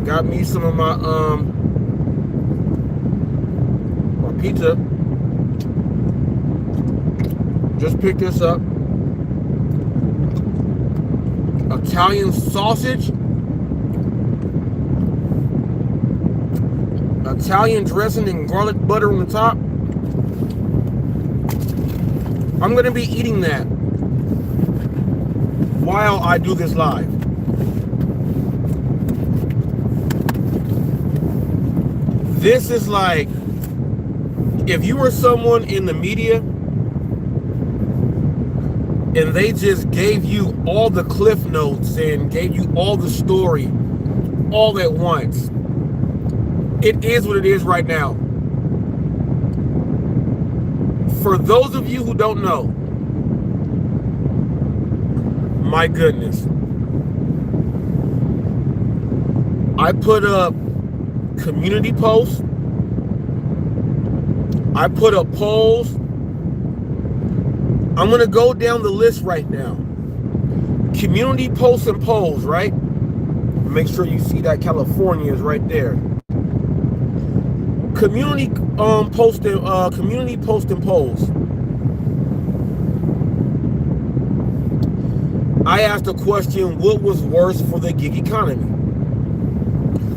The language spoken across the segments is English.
Got me some of my my pizza. Just picked this up. Italian sausage. Italian dressing and garlic butter on the top. I'm going to be eating that while I do this live. This is like, if you were someone in the media and they just gave you all the cliff notes and gave you all the story all at once. It is what it is right now. For those of you who don't know, my goodness, I put up community posts, I put up polls. I'm gonna go down the list right now. Community posts and polls, right? Make sure you see that California is right there. Community posting polls. I asked a question: what was worse for the gig economy?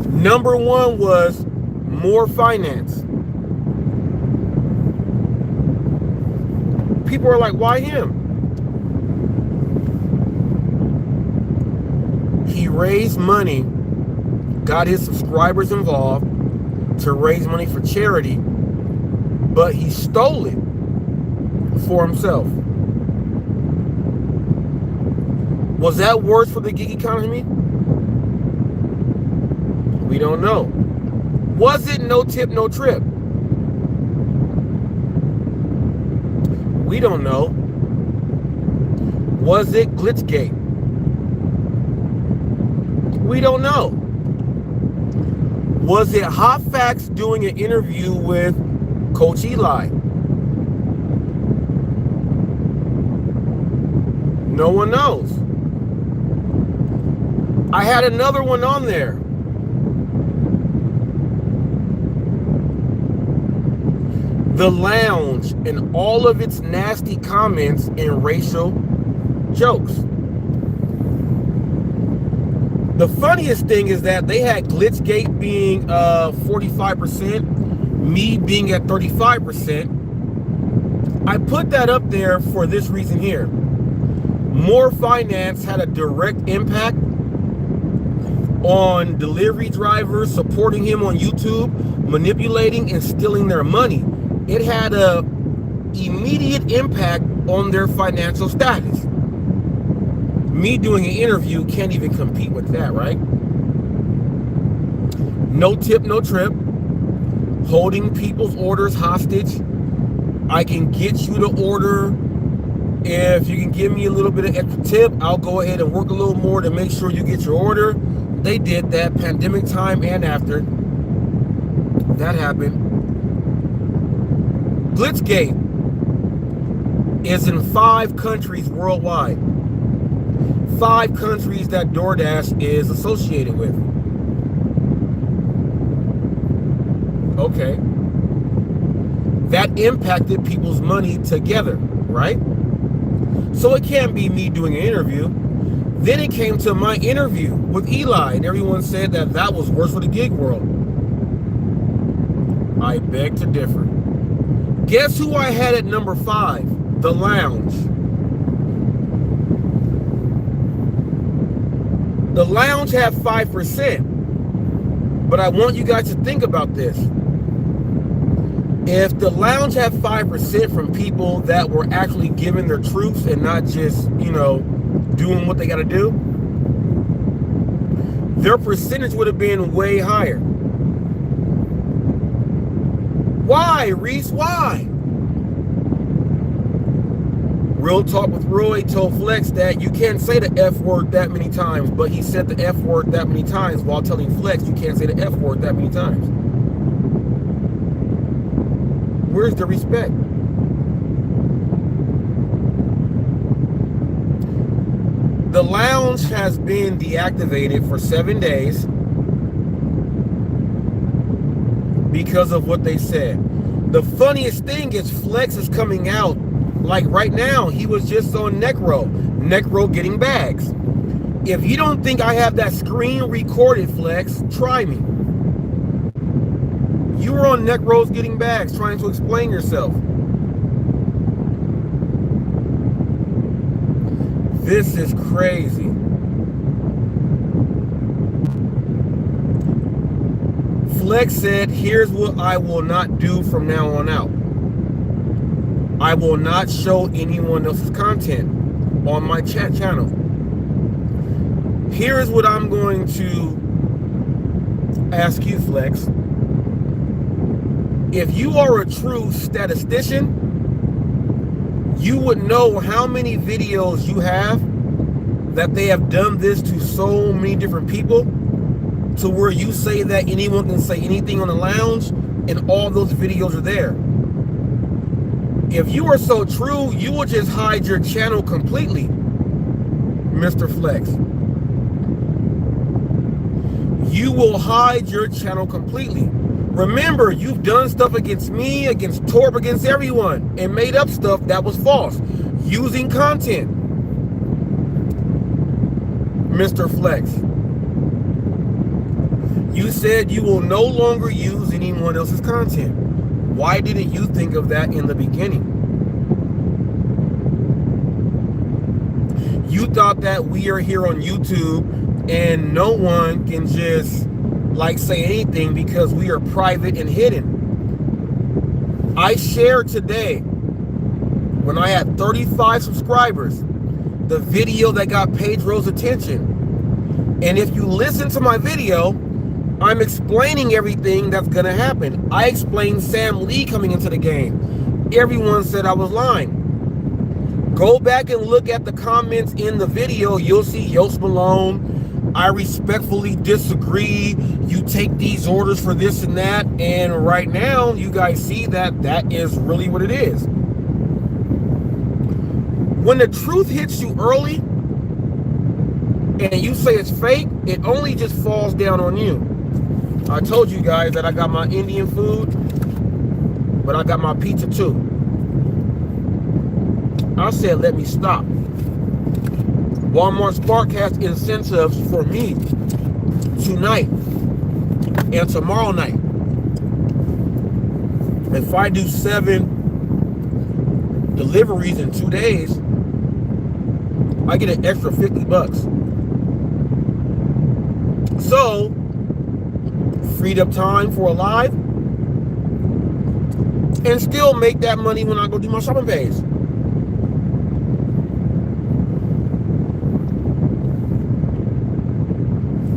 Number one was more finance. People are like, why him? He raised money, got his subscribers involved to raise money for charity, but he stole it for himself. Was that worse for the gig economy? We don't know. Was it no tip, no trip? We don't know. Was it Glitchgate? We don't know. Was it HotFacts doing an interview with Coach Eli? No one knows. I had another one on there. The Lounge and all of its nasty comments and racial jokes. The funniest thing is that they had Glitchgate being 45%, me being at 35%. I put that up there for this reason here. More finance had a direct impact on delivery drivers supporting him on YouTube, manipulating and stealing their money. It had a immediate impact on their financial status. Me doing an interview can't even compete with that, right? No tip, no trip. Holding people's orders hostage. I can get you to order. If you can give me a little bit of extra tip, I'll go ahead and work a little more to make sure you get your order. They did that pandemic time and after. That happened. Glitchgate is in 5 countries worldwide. 5 countries that DoorDash is associated with. Okay. That impacted people's money together, right? So it can't be me doing an interview. Then it came to my interview with Eli, and everyone said that that was worse for the gig world. I beg to differ. Guess who I had at number 5? The Lounge. The Lounge had 5%. But I want you guys to think about this. If the Lounge had 5% from people that were actually giving their truths and not just, doing what they got to do, their percentage would have been way higher. Why, Reese? Why? Real Talk with Roy told Flex that you can't say the F word that many times, but he said the F word that many times while telling Flex you can't say the F word that many times. Where's the respect? The Lounge has been deactivated for 7 days. because of what they said. The funniest thing is Flex is coming out, like right now, he was just on Necro getting bags. If you don't think I have that screen recorded, Flex, try me. You were on Necro's getting bags trying to explain yourself. This is crazy. Flex said, here's what I will not do from now on out. I will not show anyone else's content on my chat channel. Here's what I'm going to ask you, Flex. If you are a true statistician, you would know how many videos you have that they have done this to so many different people, to where you say that anyone can say anything on the lounge and all those videos are there. If you are so true, you will just hide your channel completely, Mr. Flex. You will hide your channel completely. Remember, you've done stuff against me, against Torb, against everyone, and made up stuff that was false, using content. Mr. Flex, you said you will no longer use anyone else's content. Why didn't you think of that in the beginning? You thought that we are here on YouTube and no one can just like say anything because we are private and hidden. I shared today, when I had 35 subscribers, the video that got Pedro's attention. And if you listen to my video, I'm explaining everything that's gonna happen. I explained Sam Lee coming into the game. Everyone said I was lying. Go back and look at the comments in the video. You'll see Yost Malone, I respectfully disagree. You take these orders for this and that. And right now, you guys see that that is really what it is. When the truth hits you early and you say it's fake, it only just falls down on you. I told you guys that I got my Indian food, but I got my pizza too. I said, let me stop. Walmart Spark has incentives for me tonight and tomorrow night. If I do 7 deliveries in 2 days, I get an extra $50. So, freed up time for a live and still make that money when I go do my shopping pays.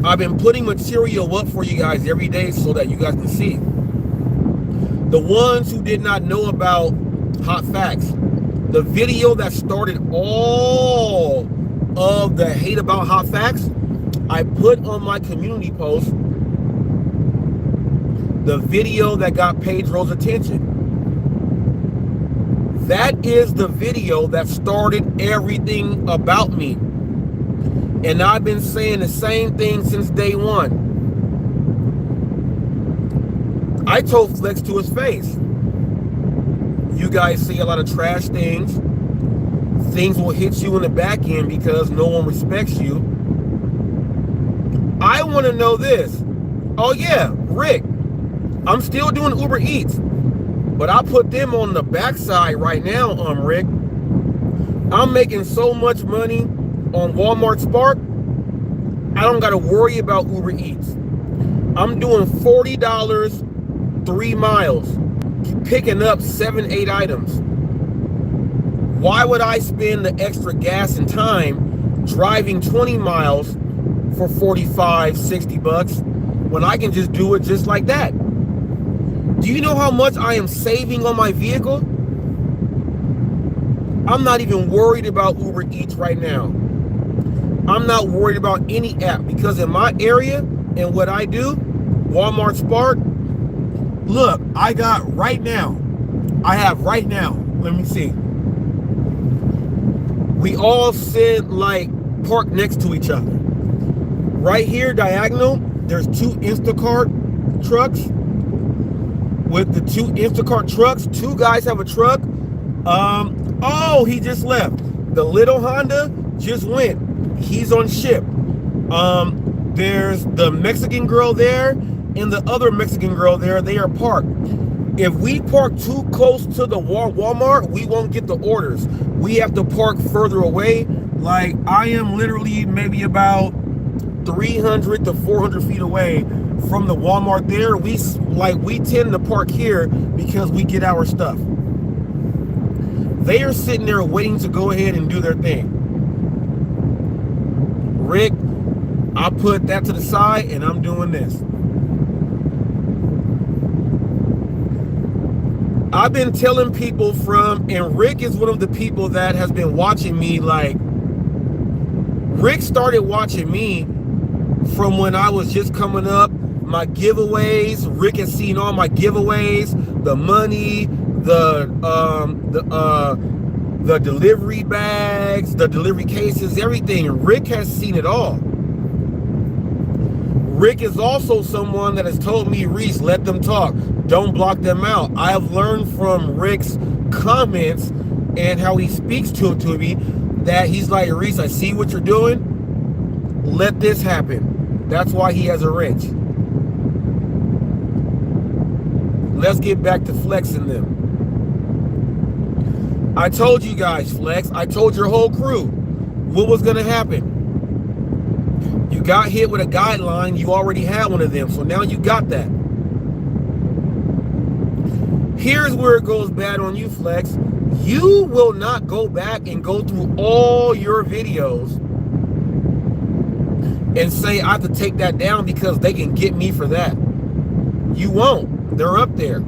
I've been putting material up for you guys every day so that you guys can see. The ones who did not know about Hot Facts, the video that started all of the hate about Hot Facts, I put on my community post the video that got Pedro's attention. That is the video that started everything about me. And I've been saying the same thing since day one. I told Flex to his face, you guys see a lot of trash things. Things will hit you in the back end because no one respects you. I want to know this. Oh yeah, Rick, I'm still doing Uber Eats, but I put them on the backside right now, Rick. I'm making so much money on Walmart Spark, I don't got to worry about Uber Eats. I'm doing $40, 3 miles, picking up 7-8 items. Why would I spend the extra gas and time driving 20 miles for $45-60 when I can just do it just like that? Do you know how much I am saving on my vehicle? I'm not even worried about Uber Eats right now. I'm not worried about any app because in my area and what I do, Walmart Spark, look, I got right now. I have right now. Let me see. We all sit like parked next to each other. Right here, diagonal, there's 2 Instacart trucks. with the 2 Instacart trucks. 2 guys have a truck. Oh, he just left. The little Honda just went. He's on ship. There's the Mexican girl there and the other Mexican girl there. They are parked. If we park too close to the Walmart, we won't get the orders. We have to park further away. Like, I am literally maybe about 300 to 400 feet away from the Walmart there. We tend to park here because we get our stuff. They are sitting there waiting to go ahead and do their thing. Rick, I put that to the side and I'm doing this. I've been telling people and Rick is one of the people that has been watching me. Like, Rick started watching me from when I was just coming up. My giveaways, Rick has seen all my giveaways, the money, the delivery bags, the delivery cases, everything. Rick has seen it all. Rick is also someone that has told me, Reese, let them talk. Don't block them out. I have learned from Rick's comments and how he speaks to me that he's like, Reese, I see what you're doing. Let this happen. That's why he has a wrench. Let's get back to flexing them. I told you guys, Flex. I told your whole crew what was going to happen. You got hit with a guideline. You already had one of them. So now you got that. Here's where it goes bad on you, Flex. You will not go back and go through all your videos and say, I have to take that down because they can get me for that. You won't. They're up there.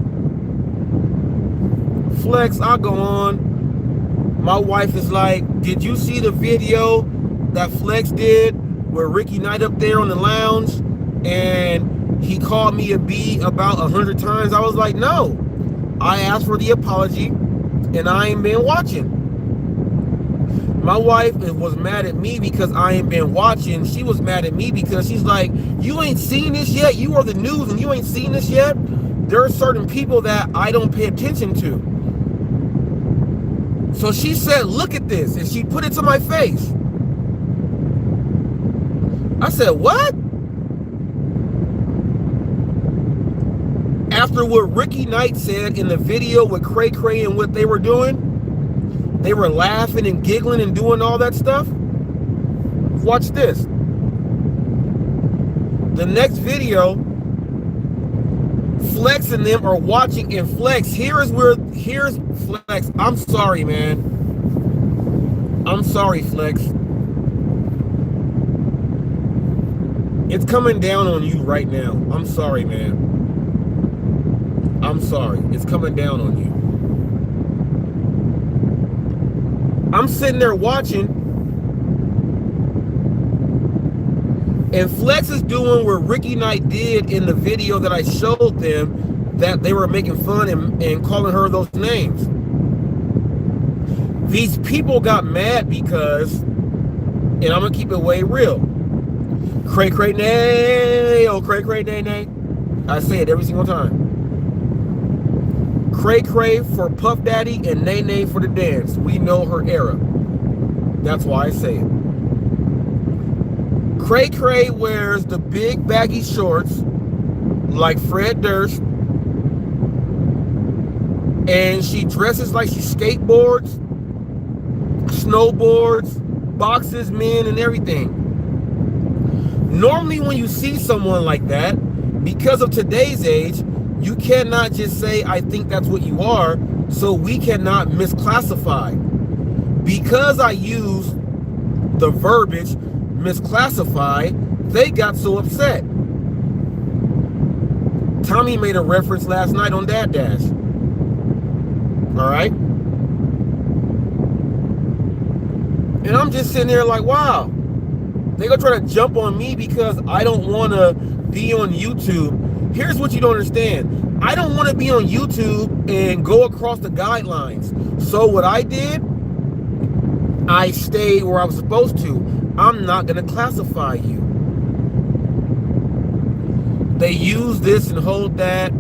Flex, I'll go on. My wife is like, did you see the video that Flex did where Ricky Knight up there on the lounge and he called me a B about 100 times? I was like, no. I asked for the apology and I ain't been watching. My wife was mad at me because I ain't been watching. She was mad at me because she's like, you ain't seen this yet? You are the news and you ain't seen this yet? There are certain people that I don't pay attention to. So she said, look at this. And she put it to my face. I said, what? After what Ricky Knight said in the video with Cray Cray and what they were doing, they were laughing and giggling and doing all that stuff. Watch this. The next video, Flex and them are watching, and Flex, here's Flex. I'm sorry, man. I'm sorry, Flex. It's coming down on you right now. I'm sorry, man. I'm sorry. It's coming down on you. I'm sitting there watching, and Flex is doing what Ricky Knight did in the video that I showed them, that they were making fun and calling her those names. These people got mad because, and I'm going to keep it way real, Cray Cray Nay, oh Cray Cray Nay Nay. I say it every single time. Cray Cray for Puff Daddy and Nay Nay for the dance. We know her era. That's why I say it. Cray Cray wears the big baggy shorts like Fred Durst, and she dresses like she skateboards, snowboards, boxes, men, and everything. Normally when you see someone like that, because of today's age, you cannot just say, I think that's what you are, so we cannot misclassify. Because I use the verbiage misclassify, they got so upset. Tommy made a reference last night on Dad Dash. All right? And I'm just sitting there like, wow. They gonna try to jump on me because I don't want to be on YouTube. Here's what you don't understand. I don't want to be on YouTube and go across the guidelines. So what I did, I stayed where I was supposed to. I'm not going to classify you. They use this and hold that.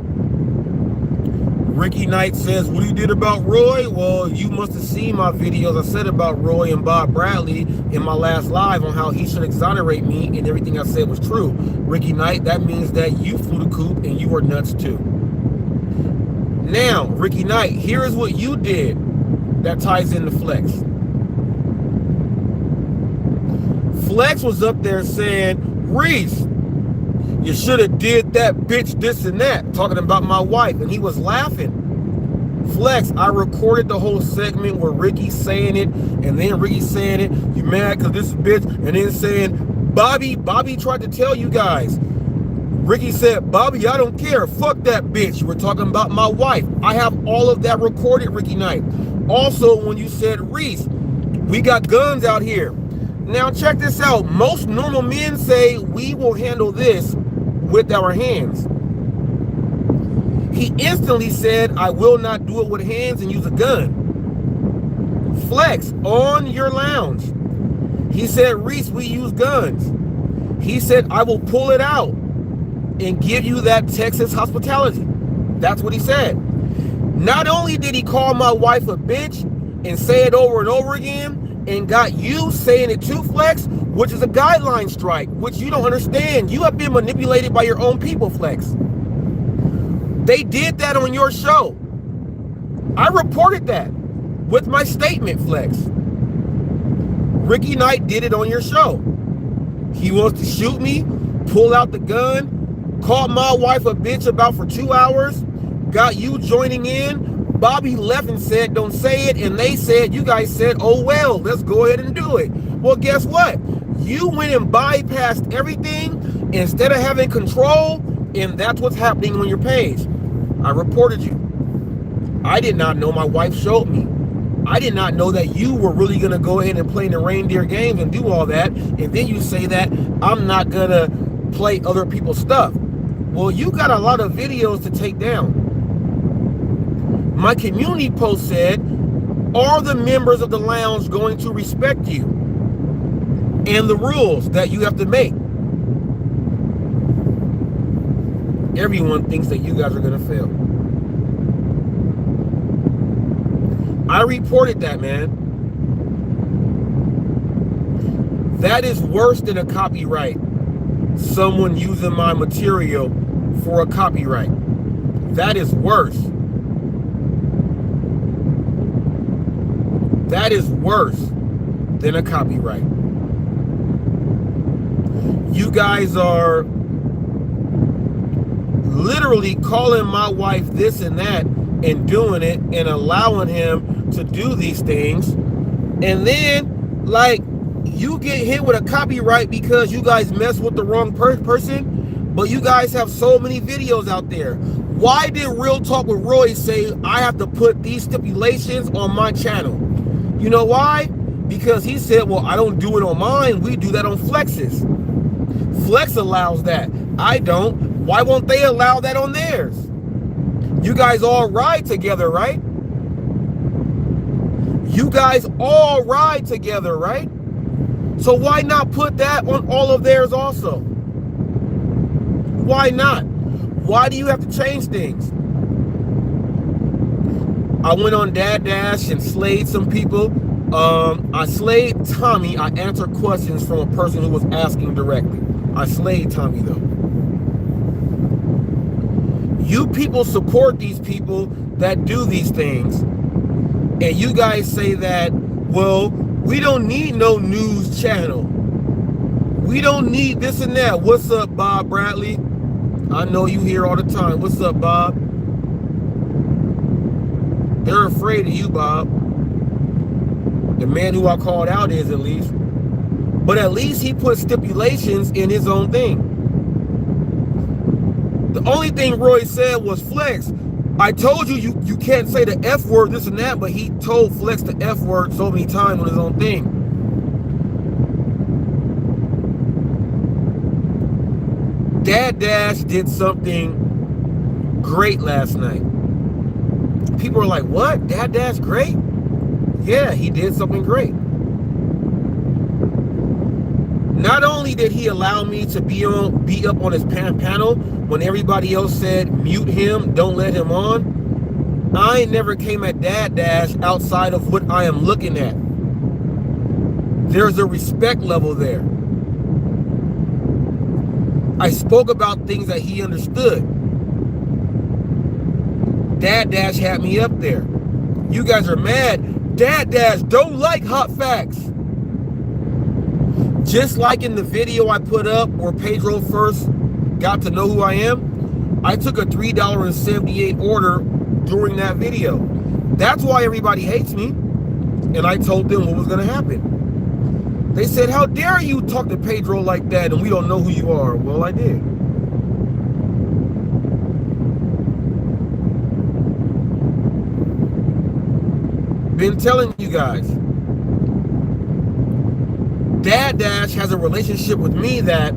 Ricky Knight says, what he did about Roy? Well, you must have seen my videos I said about Roy and Bob Bradley in my last live on how he should exonerate me, and everything I said was true. Ricky Knight, that means that you flew the coop and you were nuts too. Now, Ricky Knight, here is what you did that ties into Flex. Flex was up there saying, Reese, you should have did that bitch this and that, talking about my wife, and he was laughing. Flex, I recorded the whole segment where Ricky's saying it, and then Ricky's saying it, you mad because this is bitch, and then saying, Bobby tried to tell you guys. Ricky said, Bobby, I don't care, fuck that bitch, you were talking about my wife. I have all of that recorded, Ricky Knight. Also, when you said, Reese, we got guns out here. Now check this out, most normal men say we will handle this with our hands. He instantly said, I will not do it with hands and use a gun. Flex, on your lounge. He said, Reese, we use guns. He said, I will pull it out and give you that Texas hospitality. That's what he said. Not only did he call my wife a bitch and say it over and over again, and got you saying it too, Flex, which is a guideline strike, which you don't understand. You have been manipulated by your own people, Flex. They did that on your show. I reported that with my statement, Flex. Ricky Knight did it on your show. He wants to shoot me, pull out the gun, called my wife a bitch about for 2 hours, got you joining in. Bobby left and said, don't say it. And they said, you guys said, oh, well, let's go ahead and do it. Well, guess what? You went and bypassed everything instead of having control. And that's what's happening on your page. I reported you. I did not know my wife showed me. I did not know that you were really going to go ahead and play the reindeer games and do all that. And then you say that I'm not going to play other people's stuff. Well, you got a lot of videos to take down. My community post said, are the members of the lounge going to respect you and the rules that you have to make? Everyone thinks that you guys are going to fail. I reported that, man. That is worse than a copyright. Someone using my material for a copyright. That is worse. That is worse than a copyright. You guys are literally calling my wife this and that and doing it and allowing him to do these things. And then, like, you get hit with a copyright because you guys mess with the wrong person, but you guys have so many videos out there. Why did Real Talk with Roy say I have to put these stipulations on my channel? You know why? Because he said, well, I don't do it on mine. We do that on Flex's. Flex allows that. I don't. Why won't they allow that on theirs? You guys all ride together, right? You guys all ride together, right? So why not put that on all of theirs also? Why not? Why do you have to change things? I went on Dad Dash and slayed some people. I slayed Tommy. I answered questions from a person who was asking directly. I slayed Tommy though. You people support these people that do these things. And you guys say that, well, we don't need no news channel. We don't need this and that. What's up, Bob Bradley? I know you here all the time. What's up, Bob? They're afraid of you, Bob. The man who I called out is, at least. But at least he put stipulations in his own thing. The only thing Roy said was, Flex, I told you you can't say the F word, this and that, but he told Flex the F word so many times on his own thing. Dad Dash did something great last night. People are like, what? Dad Dash great? Yeah, he did something great. Not only did he allow me to be up on his panel when everybody else said mute him, don't let him on. I never came at Dad Dash outside of what I am looking at. There's a respect level there. I spoke about things that he understood. Dad Dash had me up there. You guys are mad. Dad Dash don't like hot facts. Just like in the video I put up where Pedro first got to know who I am, I took a $3.78 order during that video. That's why everybody hates me. And I told them what was going to happen. They said, how dare you talk to Pedro like that and we don't know who you are? Well, I did. Been telling you guys. Dad Dash has a relationship with me that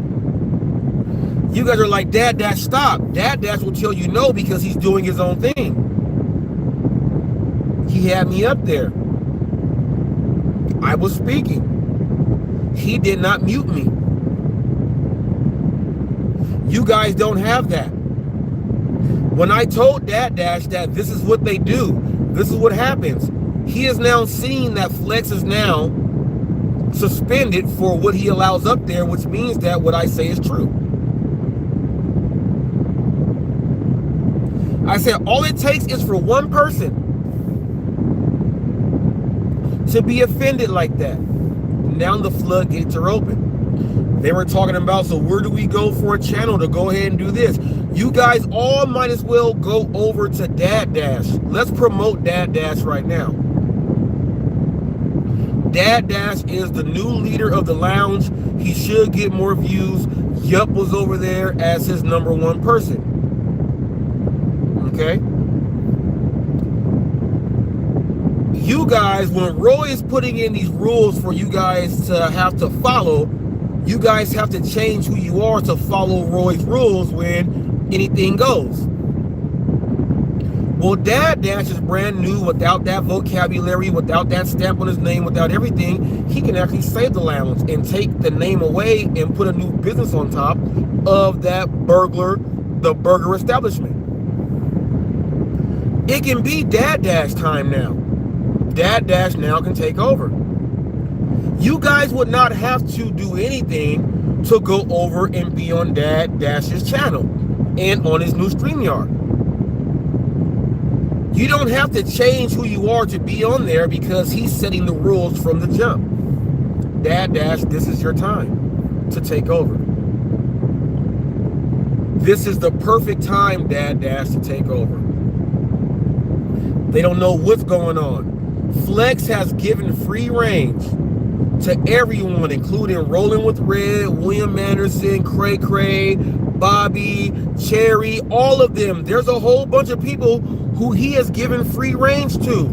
you guys are like, Dad Dash, stop. Dad Dash will tell you no because he's doing his own thing. He had me up there. I was speaking. He did not mute me. You guys don't have that. When I told Dad Dash that this is what they do, this is what happens, he is now seeing that Flex is now suspended for what he allows up there, which means that what I say is true. I said all it takes is for one person to be offended like that. Now the floodgates are open. They were talking about, so where do we go for a channel to go ahead and do this? You guys all might as well go over to Dad Dash. Let's promote Dad Dash right now. Dad Dash is the new leader of the lounge. He should get more views. Yup was over there as his #1 person. Okay? You guys, when Roy is putting in these rules for you guys to have to follow, you guys have to change who you are to follow Roy's rules when anything goes. Well, Dad Dash is brand new, without that vocabulary, without that stamp on his name, without everything. He can actually save the lounge and take the name away and put a new business on top of that the burger establishment. It can be Dad Dash time now. Dad Dash now can take over. You guys would not have to do anything to go over and be on Dad Dash's channel and on his new StreamYard. You don't have to change who you are to be on there because he's setting the rules from the jump. Dad Dash, this is your time to take over. This is the perfect time, Dad Dash, to take over. They don't know what's going on. Flex has given free range to everyone, including Rolling with Red, William Anderson, Cray Cray, Bobby, Cherry, all of them. There's a whole bunch of people who he has given free range to.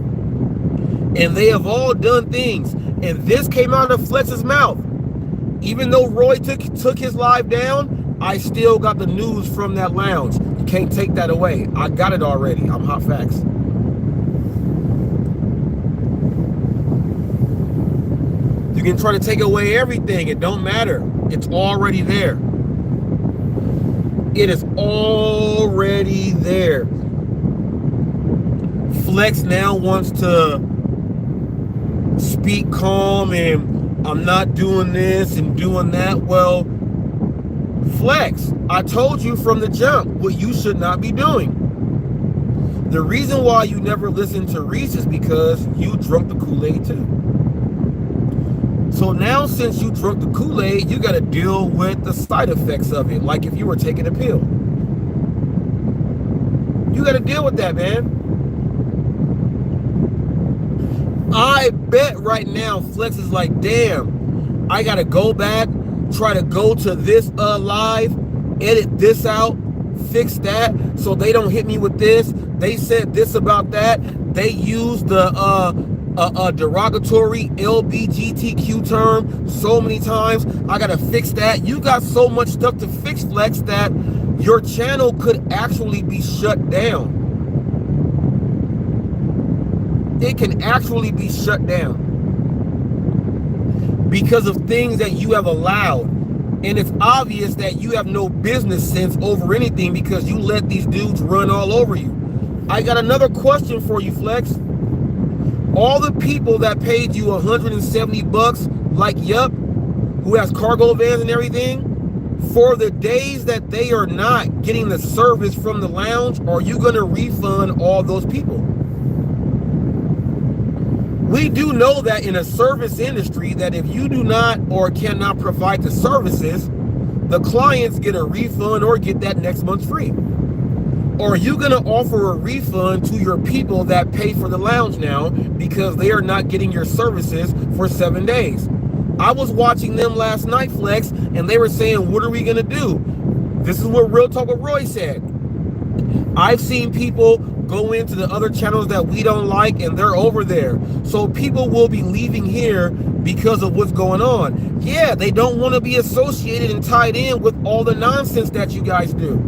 And they have all done things. And this came out of Flex's mouth. Even though Roy took his live down, I still got the news from that lounge. You can't take that away. I got it already. I'm Hot Facts. You can try to take away everything. It don't matter. It's already there. It is already there. Flex now wants to speak calm and I'm not doing this and doing that. Well, Flex, I told you from the jump what you should not be doing. The reason why you never listened to Reese is because you drunk the Kool-Aid too. So now since you drunk the Kool-Aid, you got to deal with the side effects of it, like if you were taking a pill. You got to deal with that, man. I bet right now Flex is like, damn, I got to go back, try to go to this live, edit this out, fix that so they don't hit me with this. They said this about that. They used the derogatory LBGTQ term so many times. I gotta fix that. You got so much stuff to fix, Flex, that your channel could actually be shut down. It can actually be shut down because of things that you have allowed. And it's obvious that you have no business sense over anything because you let these dudes run all over you. I got another question for you, Flex. All the people that paid you $170, like Yup, who has cargo vans and everything, for the days that they are not getting the service from the lounge, are you going to refund all those people? We do know that in a service industry that if you do not or cannot provide the services, the clients get a refund or get that next month free. Or are you going to offer a refund to your people that pay for the lounge now because they are not getting your services for 7 days? I was watching them last night, Flex, and they were saying, what are we going to do? This is what Real Talk with Roy said. I've seen people go into the other channels that we don't like, and they're over there. So people will be leaving here because of what's going on. Yeah, they don't want to be associated and tied in with all the nonsense that you guys do.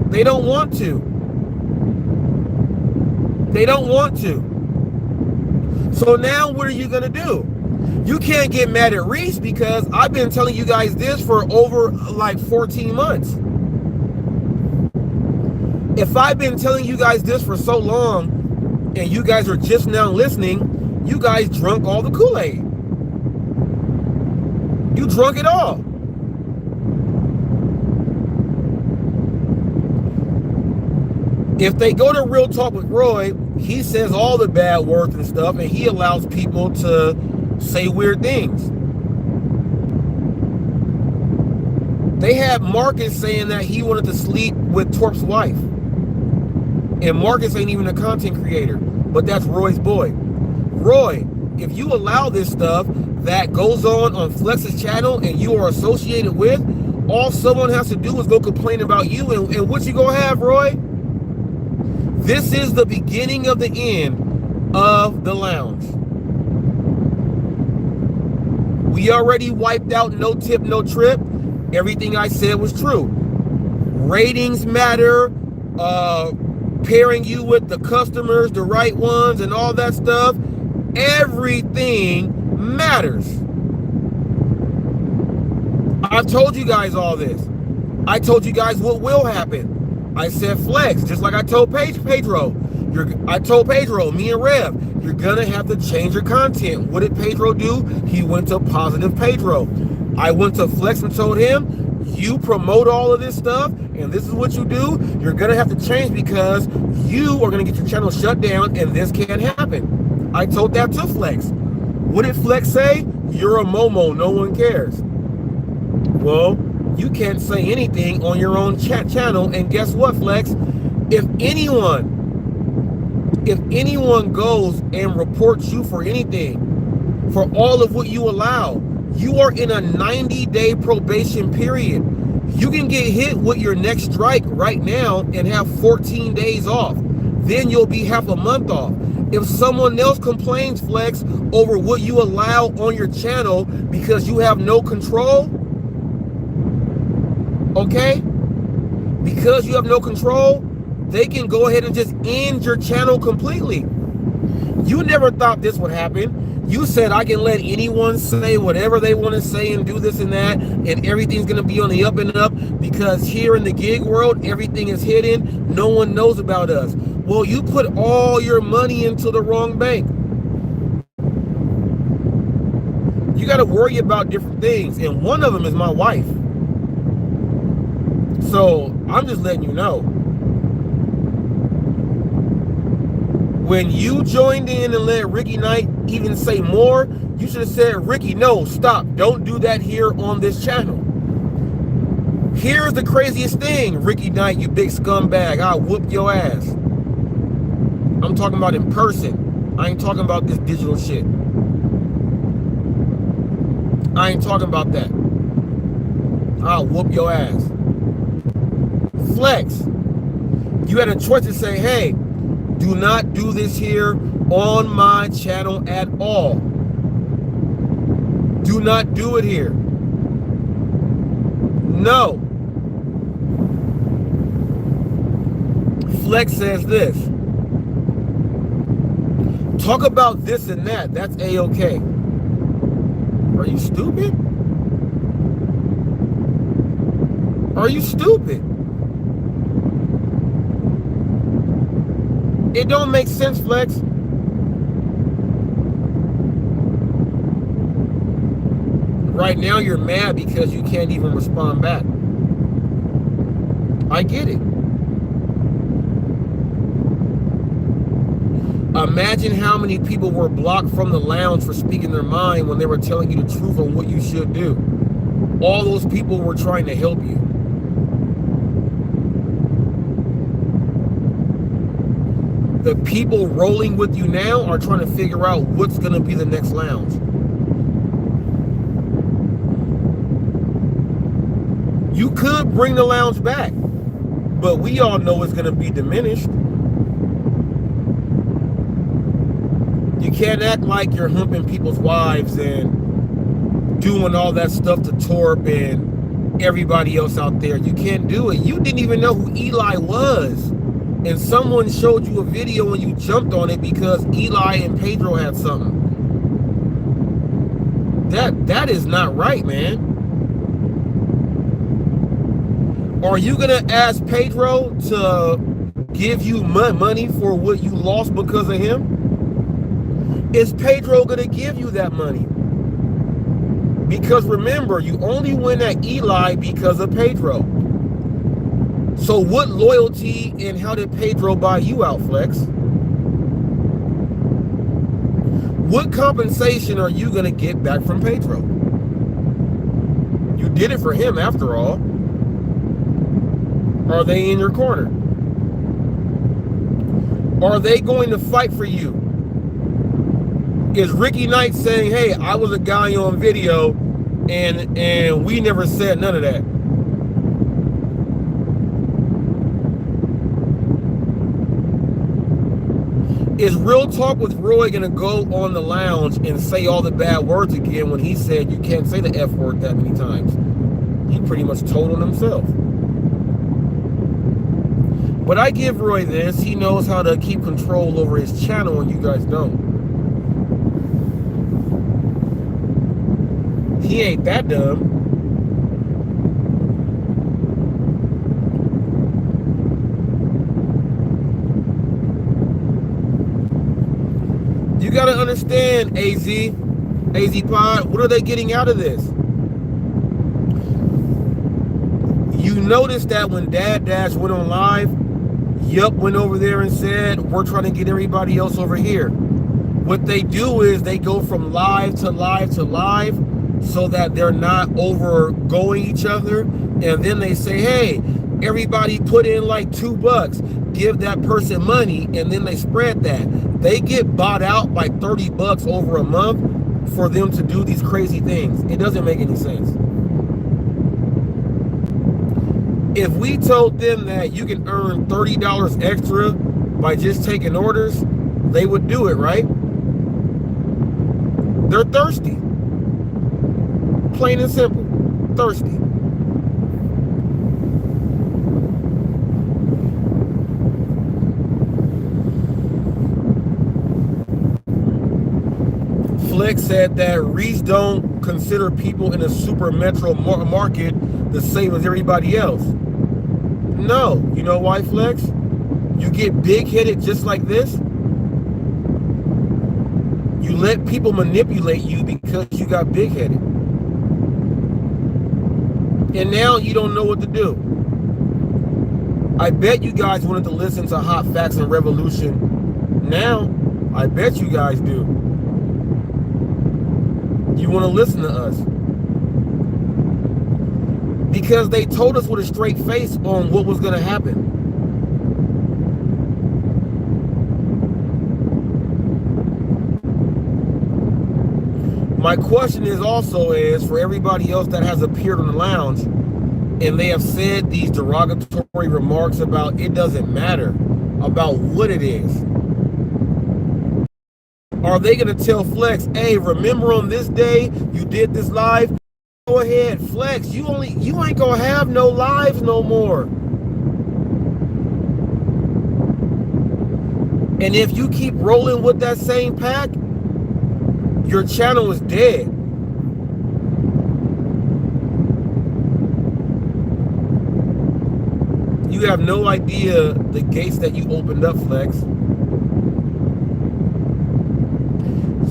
They don't want to. They don't want to. So now what are you going to do? You can't get mad at Reese because I've been telling you guys this for over like 14 months. If I've been telling you guys this for so long and you guys are just now listening, you guys drunk all the Kool-Aid. You drunk it all. If they go to Real Talk with Roy, he says all the bad words and stuff, and he allows people to say weird things. They had Marcus saying that he wanted to sleep with Torp's wife. And Marcus ain't even a content creator, but that's Roy's boy. Roy, if you allow this stuff that goes on Flex's channel and you are associated with, all someone has to do is go complain about you, and what you gonna have, Roy? This is the beginning of the end of the lounge. We already wiped out no tip, no trip. Everything I said was true. Ratings matter, pairing you with the customers, the right ones, and all that stuff. Everything matters. I've told you guys all this. I told you guys what will happen. I said Flex, just like I told Pedro. I told Pedro, me and Rev, you're gonna have to change your content. What did Pedro do? He went to Positive Pedro. I went to Flex and told him, you promote all of this stuff, and this is what you do. You're gonna have to change because you are gonna get your channel shut down, and this can't happen. I told that to Flex. What did Flex say? You're a Momo, no one cares. Well, you can't say anything on your own channel, and guess what, Flex? If anyone goes and reports you for anything, for all of what you allow, you are in a 90-day probation period. You can get hit with your next strike right now and have 14 days off. Then you'll be half a month off. If someone else complains, Flex, over what you allow on your channel because you have no control, okay? Because you have no control, they can go ahead and just end your channel completely. You never thought this would happen. You said I can let anyone say whatever they want to say and do this and that, and everything's going to be on the up and up because here in the gig world, everything is hidden. No one knows about us. Well, you put all your money into the wrong bank. You got to worry about different things, and one of them is my wife. So I'm just letting you know. When you joined in and let Ricky Knight even say more, you should have said, Ricky, no, stop. Don't do that here on this channel. Here's the craziest thing, Ricky Knight, you big scumbag. I'll whoop your ass. I'm talking about in person. I ain't talking about this digital shit. I ain't talking about that. I'll whoop your ass. Flex, you had a choice to say, hey, do not do this here on my channel at all. Do not do it here. No. Flex says this. Talk about this and that. That's A-okay. Are you stupid? Are you stupid? It don't make sense, Flex. Right now you're mad because you can't even respond back. I get it. Imagine how many people were blocked from the lounge for speaking their mind when they were telling you the truth on what you should do. All those people were trying to help you. The people rolling with you now are trying to figure out what's going to be the next lounge. You could bring the lounge back, but we all know it's going to be diminished. You can't act like you're humping people's wives and doing all that stuff to Torp and everybody else out there. You can't do it. You didn't even know who Eli was. And someone showed you a video and you jumped on it because Eli and Pedro had something. That is not right, man. Are you going to ask Pedro to give you money for what you lost because of him? Is Pedro going to give you that money? Because remember, you only went at Eli because of Pedro. So what loyalty and how did Pedro buy you out, Flex? What compensation are you going to get back from Pedro? You did it for him after all. Are they in your corner? Are they going to fight for you? Is Ricky Knight saying, hey, I was a guy on video and we never said none of that? Is Real Talk with Roy going to go on the lounge and say all the bad words again when he said you can't say the F word that many times? He pretty much told on himself. But I give Roy this. He knows how to keep control over his channel and you guys don't. He ain't that dumb. You got to understand, AZ Pod, what are they getting out of this? You notice that when Dad Dash went on live, Yup went over there and said, we're trying to get everybody else over here. What they do is they go from live to live to live so that they're not overgoing each other. And then they say, hey, everybody put in like $2, give that person money, and then they spread that. They get bought out by $30 over a month for them to do these crazy things. It doesn't make any sense. If we told them that you can earn $30 extra by just taking orders, they would do it, right? They're thirsty. Plain and simple. Thirsty. Flex said that Reese don't consider people in a super metro market the same as everybody else. No. You know why, Flex? You get big-headed just like this. You let people manipulate you because you got big-headed. And now you don't know what to do. I bet you guys wanted to listen to Hot Facts and Revolution. Now, I bet you guys do. You want to listen to us. Because they told us with a straight face on what was going to happen. My question is also for everybody else that has appeared on the lounge and they have said these derogatory remarks about it doesn't matter, about what it is. Are they going to tell Flex, hey, remember on this day you did this live? Go ahead, Flex. You ain't gonna have no lives no more. And if you keep rolling with that same pack, your channel is dead. You have no idea the gates that you opened up, Flex.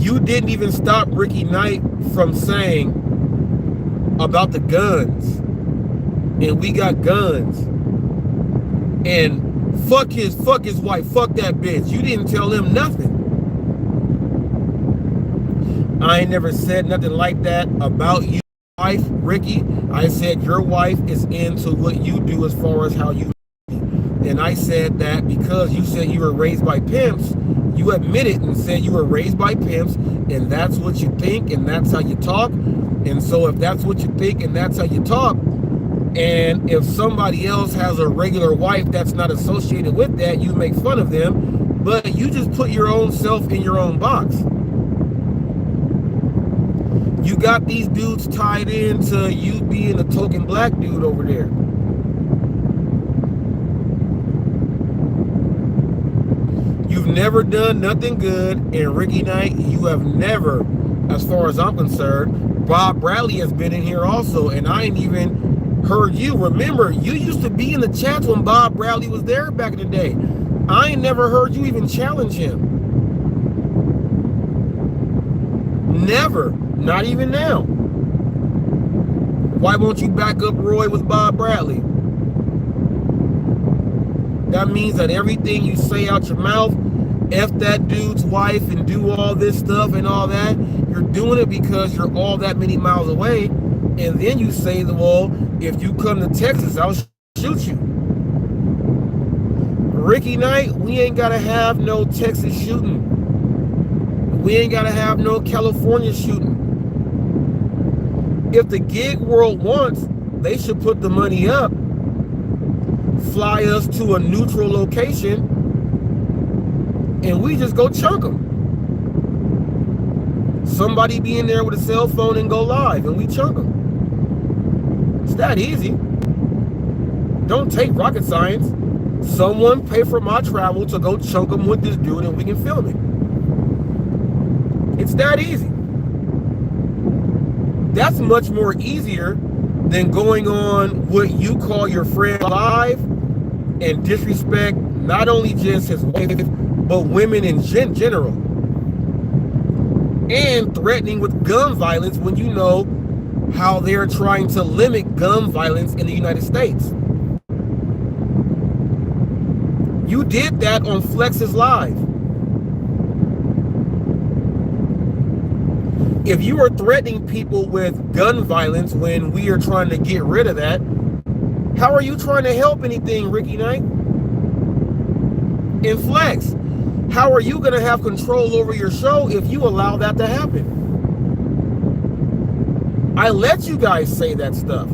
You didn't even stop Ricky Knight from saying about the guns. And we got guns. And fuck his wife, fuck that bitch. You didn't tell him nothing. I ain't never said nothing like that about you, wife, Ricky. I said your wife is into what you do as far as how you. And I said that because you said you were raised by pimps, you admitted and said you were raised by pimps, and that's what you think, and that's how you talk. And so if that's what you think and that's how you talk, and if somebody else has a regular wife that's not associated with that, you make fun of them, but you just put your own self in your own box. You got these dudes tied into you being a token black dude over there. You've never done nothing good, and Ricky Knight, you have never, as far as I'm concerned. Bob Bradley has been in here also, and I ain't even heard you. Remember, you used to be in the chats when Bob Bradley was there back in the day. I ain't never heard you even challenge him. Never. Not even now. Why won't you back up Roy with Bob Bradley? That means that everything you say out your mouth, F that dude's wife and do all this stuff and all that, you're doing it because you're all that many miles away. And then you say, well, if you come to Texas, I'll shoot you. Ricky Knight, we ain't got to have no Texas shooting. We ain't got to have no California shooting. If the gig world wants, they should put the money up, fly us to a neutral location, and we just go chunk them. Somebody be in there with a cell phone and go live, and we chunk them. It's that easy. Don't take rocket science. Someone pay for my travel to go chunk them with this dude, and we can film it. It's that easy. That's much more easier than going on what you call your friend live and disrespect not only just his wife, but women in general. And threatening with gun violence when you know how they're trying to limit gun violence in the United States. You did that on Flex's Live. If you are threatening people with gun violence when we are trying to get rid of that, how are you trying to help anything, Ricky Knight? And Flex, how are you going to have control over your show if you allow that to happen? I let you guys say that stuff.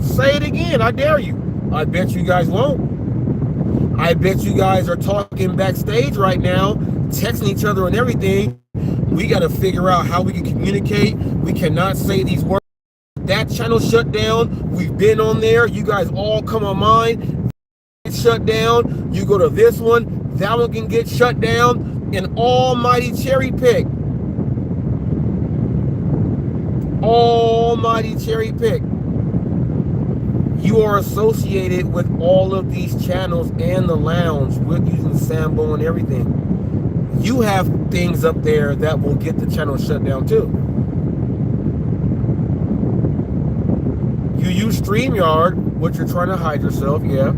Say it again, I dare you. I bet you guys won't. I bet you guys are talking backstage right now, texting each other and everything. We got to figure out how we can communicate. We cannot say these words. That channel shut down. We've been on there. You guys all come on mine. Shut down. You go to this one. That one can get shut down. An almighty cherry pick. Almighty cherry pick. You are associated with all of these channels and the lounge with using Sambo and everything. You have things up there that will get the channel shut down too. You use StreamYard, which you're trying to hide yourself, yeah.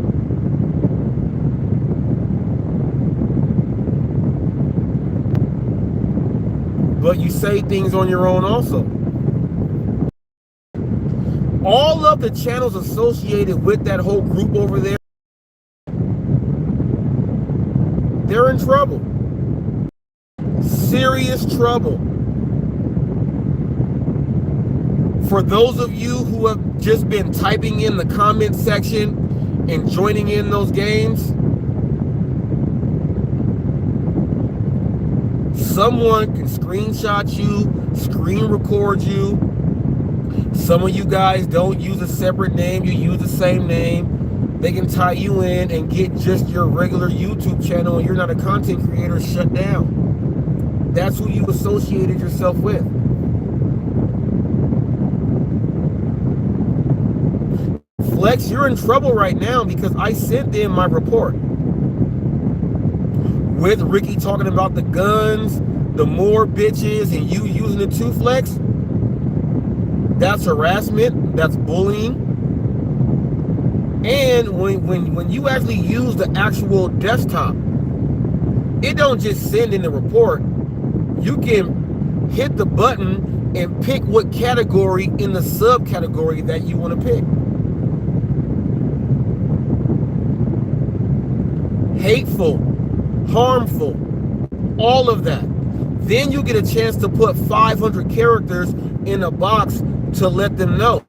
But you say things on your own also. All of the channels associated with that whole group over there, they're in trouble. Serious trouble. For those of you who have just been typing in the comment section and joining in those games, someone can screenshot you, screen record you. Some of you guys don't use a separate name, you use the same name. They can tie you in and get just your regular YouTube channel, and you're not a content creator, shut down. That's who you associated yourself with. Flex, you're in trouble right now because I sent them my report with Ricky talking about the guns, the more bitches and you using the 2 flex, that's harassment, that's bullying. And when you actually use the actual desktop, it don't just send in the report. You can hit the button and pick what category in the subcategory that you want to pick. Hateful, harmful, all of that. Then you get a chance to put 500 characters in a box to let them know.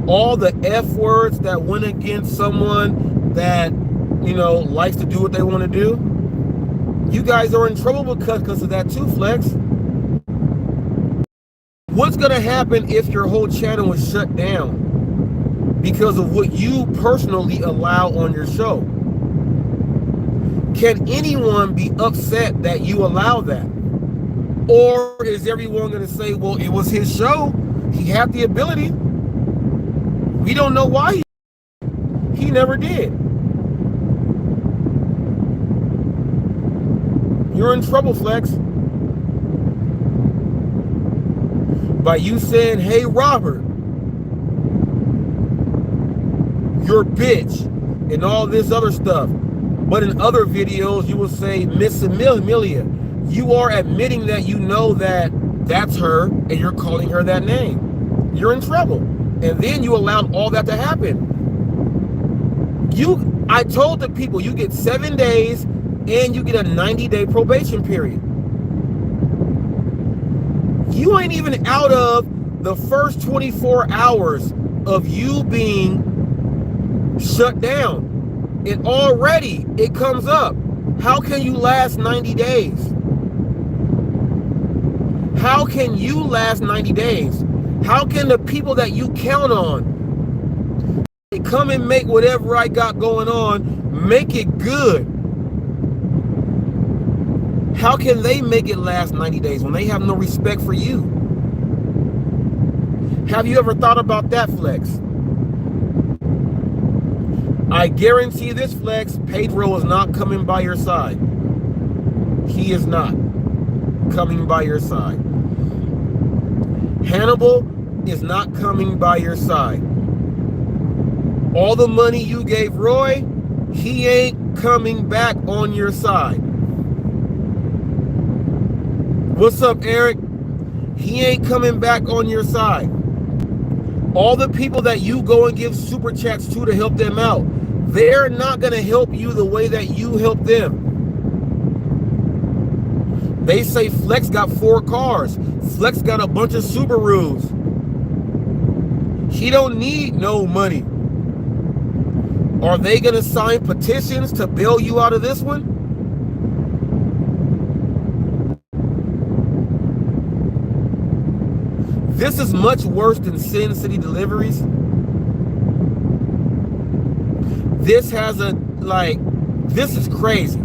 All the F words that went against someone that, you know, likes to do what they want to do, you guys are in trouble because of that too, Flex. What's going to happen if your whole channel is shut down because of what you personally allow on your show? Can anyone be upset that you allow that? Or is everyone going to say, well, it was his show, he had the ability, we don't know why he never did? You're in trouble, Flex. By you saying, hey, Robert, you're a bitch, and all this other stuff. But in other videos, you will say, Miss Amelia, you are admitting that you know that that's her, and you're calling her that name. You're in trouble. And then you allowed all that to happen. I told the people, you get 7 days, and you get a 90-day probation period. You ain't even out of the first 24 hours of you being shut down. And already it comes up. How can you last 90 days? How can you last 90 days? How can the people that you count on come and make whatever I got going on, make it good? How can they make it last 90 days when they have no respect for you? Have you ever thought about that, Flex? I guarantee this, Flex, Pedro is not coming by your side. He is not coming by your side. Hannibal is not coming by your side. All the money you gave Roy, he ain't coming back on your side. What's up, Eric? He ain't coming back on your side. All the people that you go and give super chats to help them out, they're not going to help you the way that you help them. They say Flex got 4 cars. Flex got a bunch of Subarus. He don't need no money. Are they going to sign petitions to bail you out of this one? This is much worse than Sin City Deliveries. This has this is crazy.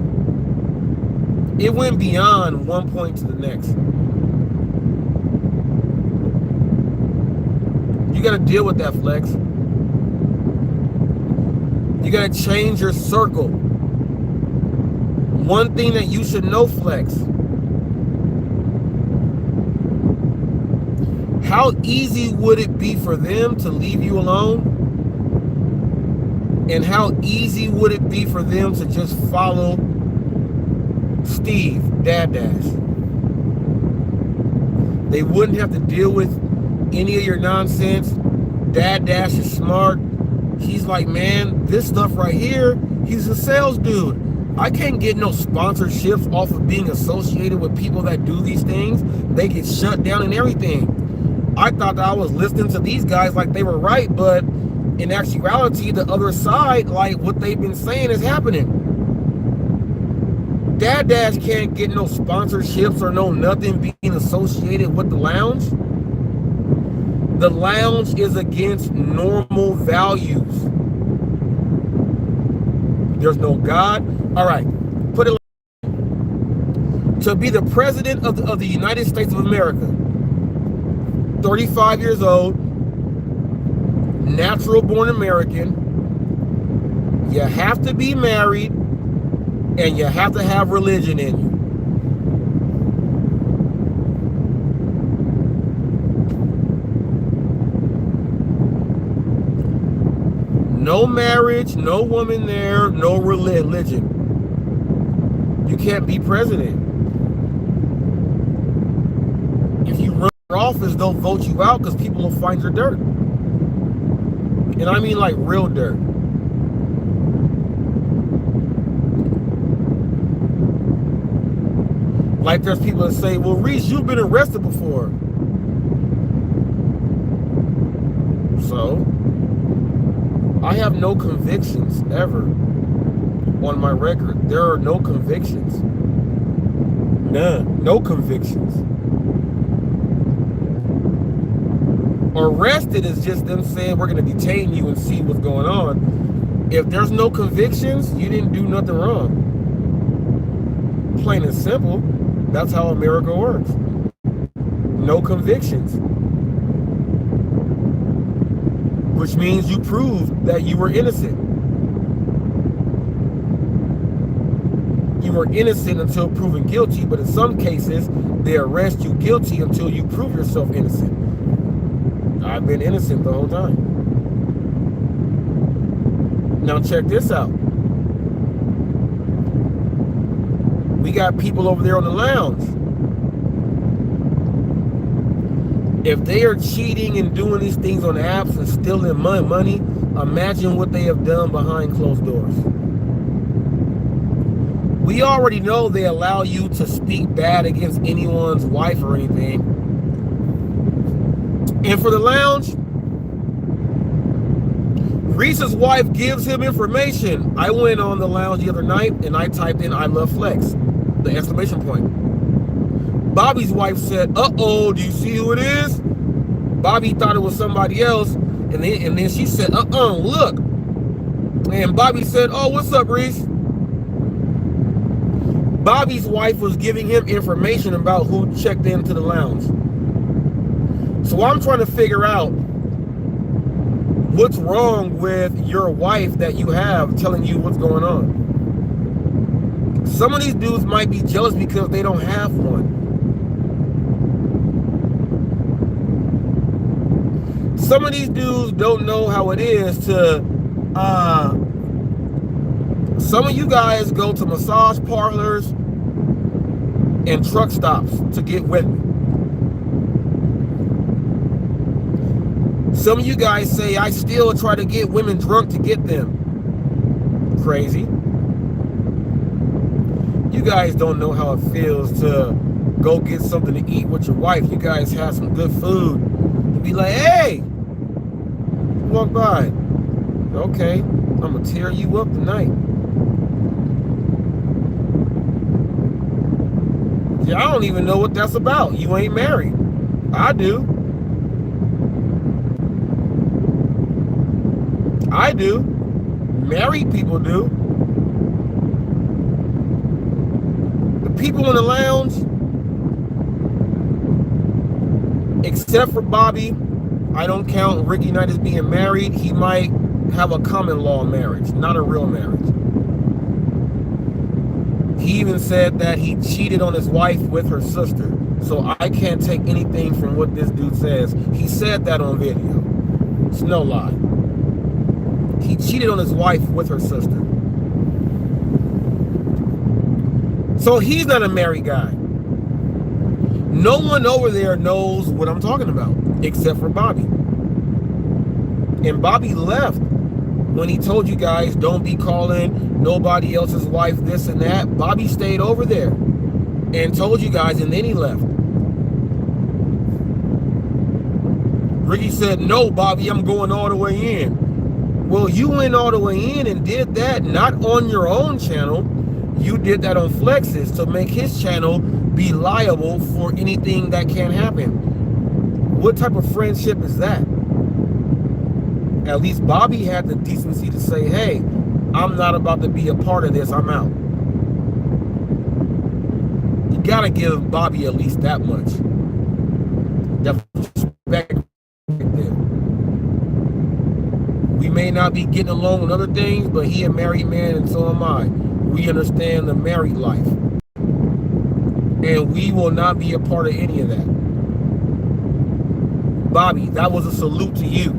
It went beyond one point to the next. You got to deal with that, Flex. You got to change your circle. One thing that you should know, Flex. How easy would it be for them to leave you alone? And how easy would it be for them to just follow Steve, Dad Dash? They wouldn't have to deal with any of your nonsense. Dad Dash is smart. He's like, man, this stuff right here, he's a sales dude. I can't get no sponsorships off of being associated with people that do these things. They get shut down and everything. I thought that I was listening to these guys like they were right, but in actuality, the other side, like what they've been saying is happening. Dad Dash can't get no sponsorships or no nothing being associated with the lounge. The lounge is against normal values. There's no God. All right, put it like, to be the president of the United States of America, 35 years old, natural born American, You have to be married, and you have to have religion in you. No marriage, no woman there, no religion. You can't be president. If you run for office, they'll vote you out because people will find your dirt. And I mean like real dirt. Like there's people that say, well, Reese, you've been arrested before. So, I have no convictions ever on my record. There are no convictions. None. No convictions. Arrested is just them saying we're going to detain you and see what's going on. If there's no convictions, you didn't do nothing wrong. Plain and simple. That's how America works. No convictions. Which means you proved that you were innocent. You were innocent until proven guilty, but in some cases, they arrest you guilty until you prove yourself innocent. I've been innocent the whole time. Now check this out. We got people over there on the lounge. If they are cheating and doing these things on apps and stealing money, imagine what they have done behind closed doors. We already know they allow you to speak bad against anyone's wife or anything. And for the lounge, Reese's wife gives him information. I went on the lounge the other night and I typed in "I love flex," the exclamation point. Bobby's wife said, "Uh-oh, do you see who it is?" Bobby thought it was somebody else, and then she said, "Look." And Bobby said, "Oh, what's up, Reese?" Bobby's wife was giving him information about who checked into the lounge. So I'm trying to figure out what's wrong with your wife that you have telling you what's going on. Some of these dudes might be jealous because they don't have one. Some of these dudes don't know how it is to, some of you guys go to massage parlors and truck stops to get women. Some of you guys say, I still try to get women drunk to get them. Crazy. You guys don't know how it feels to go get something to eat with your wife. You guys have some good food. And be like, hey, walk by. Okay, I'm going to tear you up tonight. Yeah, I don't even know what that's about. You ain't married. I do. I do. Married people do. The people in the lounge, except for Bobby, I don't count Ricky Knight as being married. He might have a common law marriage, not a real marriage. He even said that he cheated on his wife with her sister. So I can't take anything from what this dude says. He said that on video. It's no lie. He cheated on his wife with her sister. So he's not a married guy. No one over there knows what I'm talking about, except for Bobby. And Bobby left when he told you guys, don't be calling nobody else's wife this and that. Bobby stayed over there and told you guys, and then he left. Ricky said, no, Bobby, I'm going all the way in. Well, you went all the way in and did that, not on your own channel. You did that on Flex's to make his channel be liable for anything that can happen. What type of friendship is that? At least Bobby had the decency to say, hey, I'm not about to be a part of this. I'm out. You got to give Bobby at least that much. That respect there. We may not be getting along with other things, but he a married man and so am I. We understand the married life. And we will not be a part of any of that. Bobby, that was a salute to you.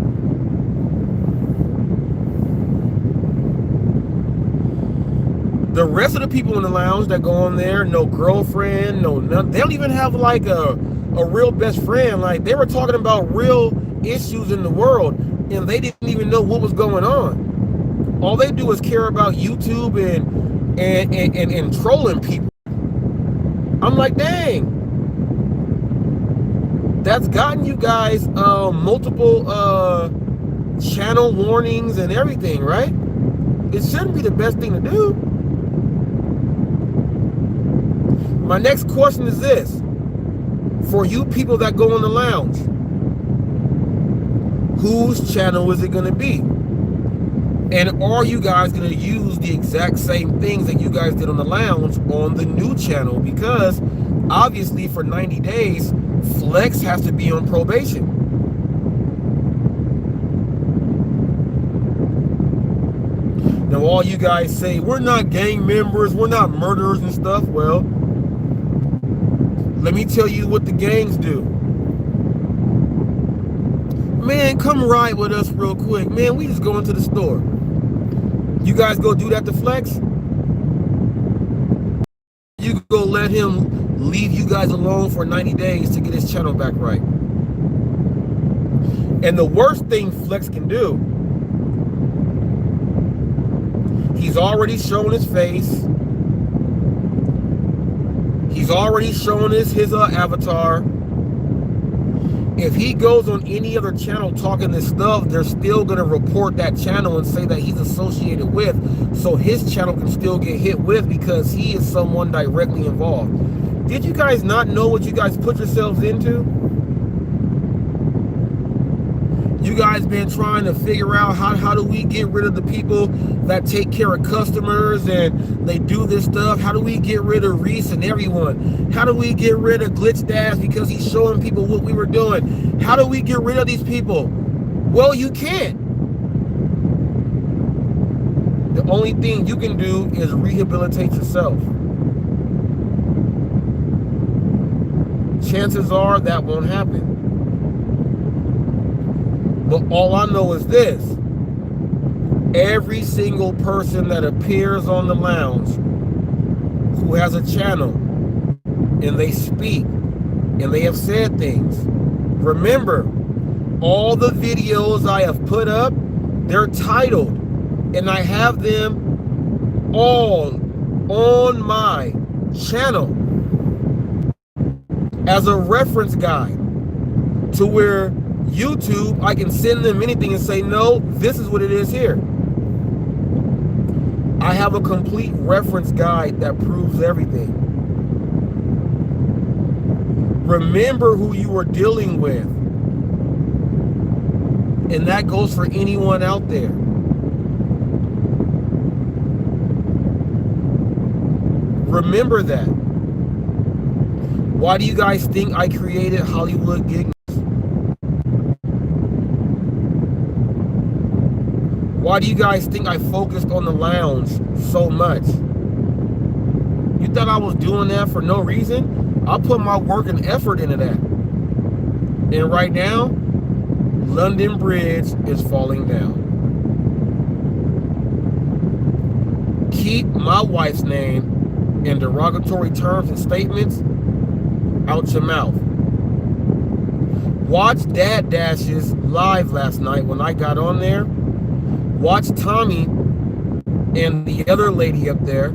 The rest of the people in the lounge that go on there, no girlfriend, no nothing. They don't even have like a real best friend. Like, they were talking about real issues in the world, and they didn't even know what was going on. All they do is care about YouTube and trolling people. I'm like, dang. That's gotten you guys multiple channel warnings and everything, right? It shouldn't be the best thing to do. My next question is this. For you people that go in the lounge, whose channel is it going to be? And are you guys going to use the exact same things that you guys did on the lounge on the new channel? Because obviously for 90 days, Flex has to be on probation. Now all you guys say, we're not gang members, we're not murderers and stuff. Well, let me tell you what the gangs do. Man, come ride with us real quick. Man, we just going to the store. You guys go do that to Flex? You go let him leave you guys alone for 90 days to get his channel back right. And the worst thing Flex can do, he's already shown his face. He's already shown his avatar. If he goes on any other channel talking this stuff, they're still going to report that channel and say that he's associated with, so his channel can still get hit with because he is someone directly involved. Did you guys not know what you guys put yourselves into? You guys been trying to figure out how do we get rid of the people that take care of customers and they do this stuff? How do we get rid of Reese and everyone? How do we get rid of Glitch Dash because he's showing people what we were doing? How do we get rid of these people? Well, you can't. The only thing you can do is rehabilitate yourself. Chances are that won't happen. But all I know is this. Every single person that appears on the lounge who has a channel and they speak and they have said things, remember, all the videos I have put up, they're titled, and I have them all on my channel as a reference guide to where YouTube, I can send them anything and say, no, this is what it is here. I have a complete reference guide that proves everything. Remember who you are dealing with. And that goes for anyone out there. Remember that. Why do you guys think I created Hollywood Gig? Why do you guys think I focused on the lounge so much? You thought I was doing that for no reason? I put my work and effort into that. And right now, London Bridge is falling down. Keep my wife's name and derogatory terms and statements out your mouth. Watch Dad Dash's live last night when I got on there. Watch Tommy and the other lady up there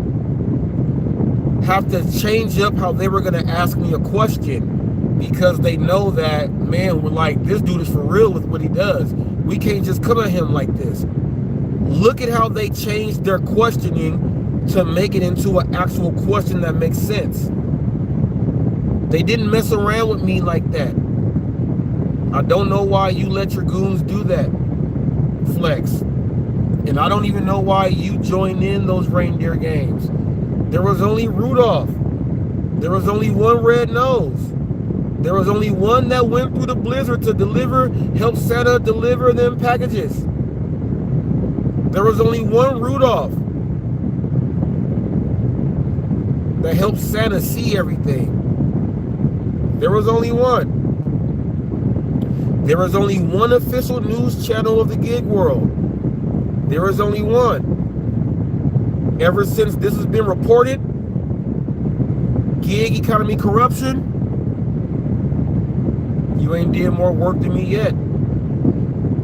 have to change up how they were going to ask me a question because they know that, man, we're like, this dude is for real with what he does. We can't just come at him like this. Look at how they changed their questioning to make it into an actual question that makes sense. They didn't mess around with me like that. I don't know why you let your goons do that, Flex. And I don't even know why you joined in those reindeer games. There was only Rudolph. There was only one red nose. There was only one that went through the blizzard to help Santa deliver them packages. There was only one Rudolph that helped Santa see everything. There was only one. There was only one official news channel of the gig world. There is only one. Ever since this has been reported, gig economy corruption, you ain't did more work than me yet.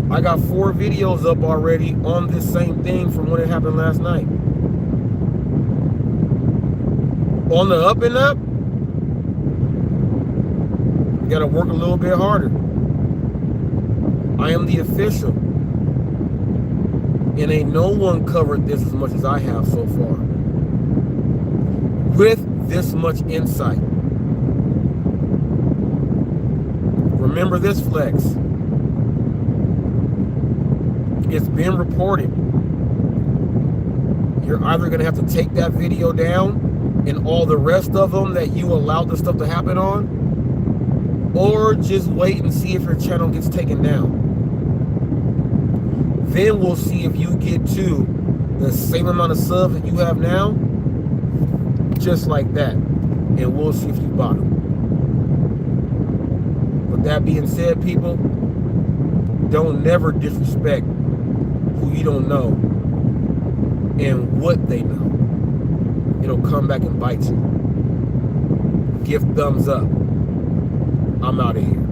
I got 4 videos up already on this same thing from when it happened last night. On the up and up, you gotta work a little bit harder. I am the official. And ain't no one covered this as much as I have so far. With this much insight. Remember this, Flex. It's been reported. You're either going to have to take that video down and all the rest of them that you allowed the stuff to happen on, or just wait and see if your channel gets taken down. Then we'll see if you get to the same amount of subs that you have now, just like that, and we'll see if you bottom. With that being said, people, don't never disrespect who you don't know and what they know. It'll come back and bite you. Give thumbs up. I'm out of here.